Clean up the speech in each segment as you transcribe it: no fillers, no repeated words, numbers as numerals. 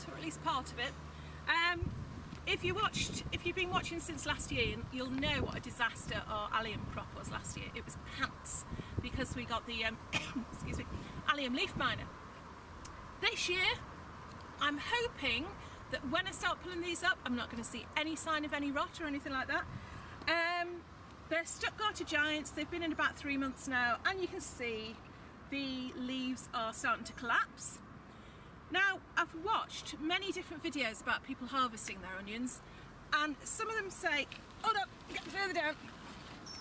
or at least part of it. If you've been watching since last year, you'll know what a disaster our allium crop was last year. It was pants because we got the excuse me, allium leaf miner. This year, I'm hoping that when I start pulling these up, I'm not going to see any sign of any rot or anything like that. They're Stuttgarter giants. They've been in about 3 months now, and you can see the leaves are starting to collapse. Now, I've watched many different videos about people harvesting their onions, and some of them say, hold up, get further down.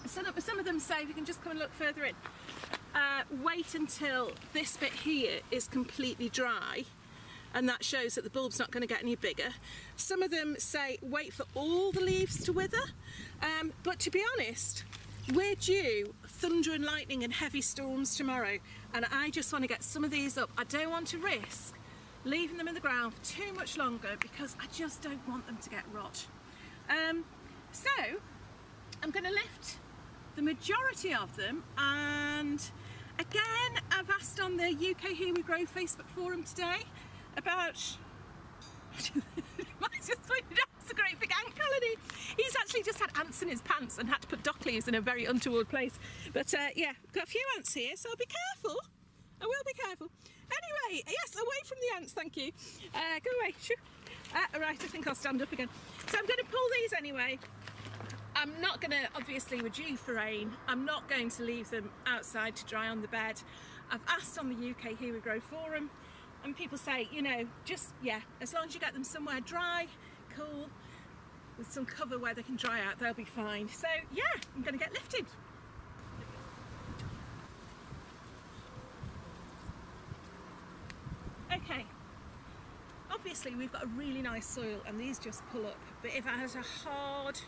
Some of them say, if you can just come and look further in, wait until this bit here is completely dry, and that shows that the bulb's not going to get any bigger. Some of them say, wait for all the leaves to wither, but to be honest, we're due thunder and lightning and heavy storms tomorrow, and I just want to get some of these up. I don't want to risk leaving them in the ground for too much longer because I just don't want them to get rot. So I'm going to lift the majority of them, and again I've asked on the UK Here We Grow Facebook forum today about I just pointed out it's a great big ant colony. He's actually just had ants in his pants and had to put dock leaves in a very untoward place. But yeah, got a few ants here, so I'll be careful. I will be careful. Anyway, yes, away from the ants, thank you. Go away, shoo. Right, I think I'll stand up again. So I'm going to pull these anyway. I'm not going to, obviously we're due for rain, I'm not going to leave them outside to dry on the bed. I've asked on the UK Here We Grow forum, and people say, you know, just, yeah, as long as you get them somewhere dry, cool, with some cover where they can dry out, they'll be fine. So yeah, I'm going to get lifted. Okay, obviously we've got a really nice soil and these just pull up, but if I had a hard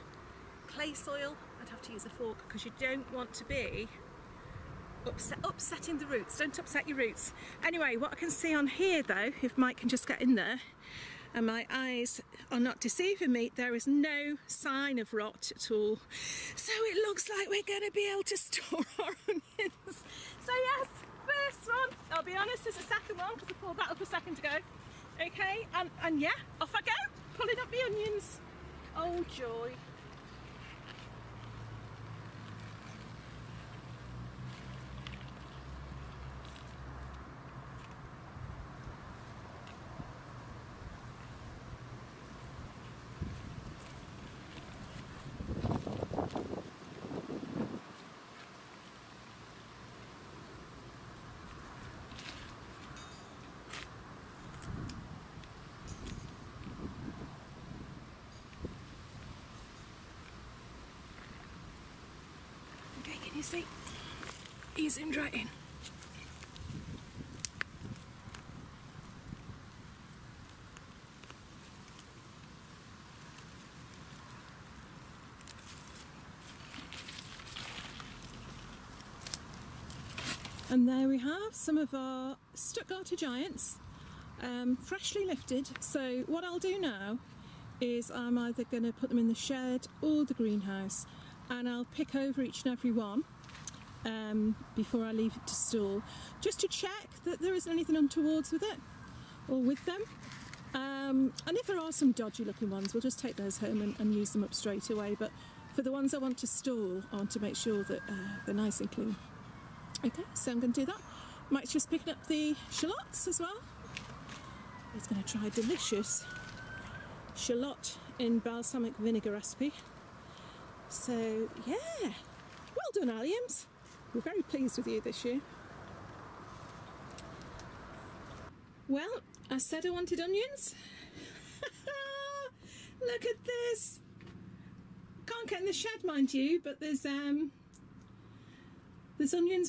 clay soil, I'd have to use a fork because you don't want to be upsetting the roots. Don't upset your roots. Anyway, what I can see on here though, if Mike can just get in there, and my eyes are not deceiving me, there is no sign of rot at all. So it looks like we're going to be able to store our onions. So yes, first one, I'll be honest, there's a second one because I pulled that up a second ago. Okay, and yeah, off I go, pulling up the onions. Oh joy. You see, he zoomed right in. And there we have some of our Stuttgarter giants, freshly lifted. So what I'll do now is I'm either going to put them in the shed or the greenhouse, and I'll pick over each and every one before I leave it to store, just to check that there isn't anything untowards with it or with them. And if there are some dodgy looking ones, we'll just take those home and use them up straight away. But for the ones I want to store, I want to make sure that they're nice and clean. Okay, so I'm going to do that. Mike's just picking up the shallots as well. He's going to try a delicious shallot in balsamic vinegar recipe. So yeah, well done alliums. We're very pleased with you this year. Well, I said I wanted onions. Look at this. Can't get in the shed, mind you, but there's onions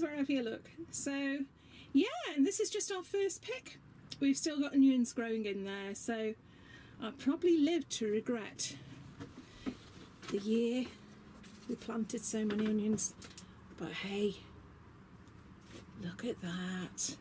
wherever you look. So yeah, and this is just our first pick. We've still got onions growing in there, so I'll probably live to regret the year we planted so many onions. But hey, look at that.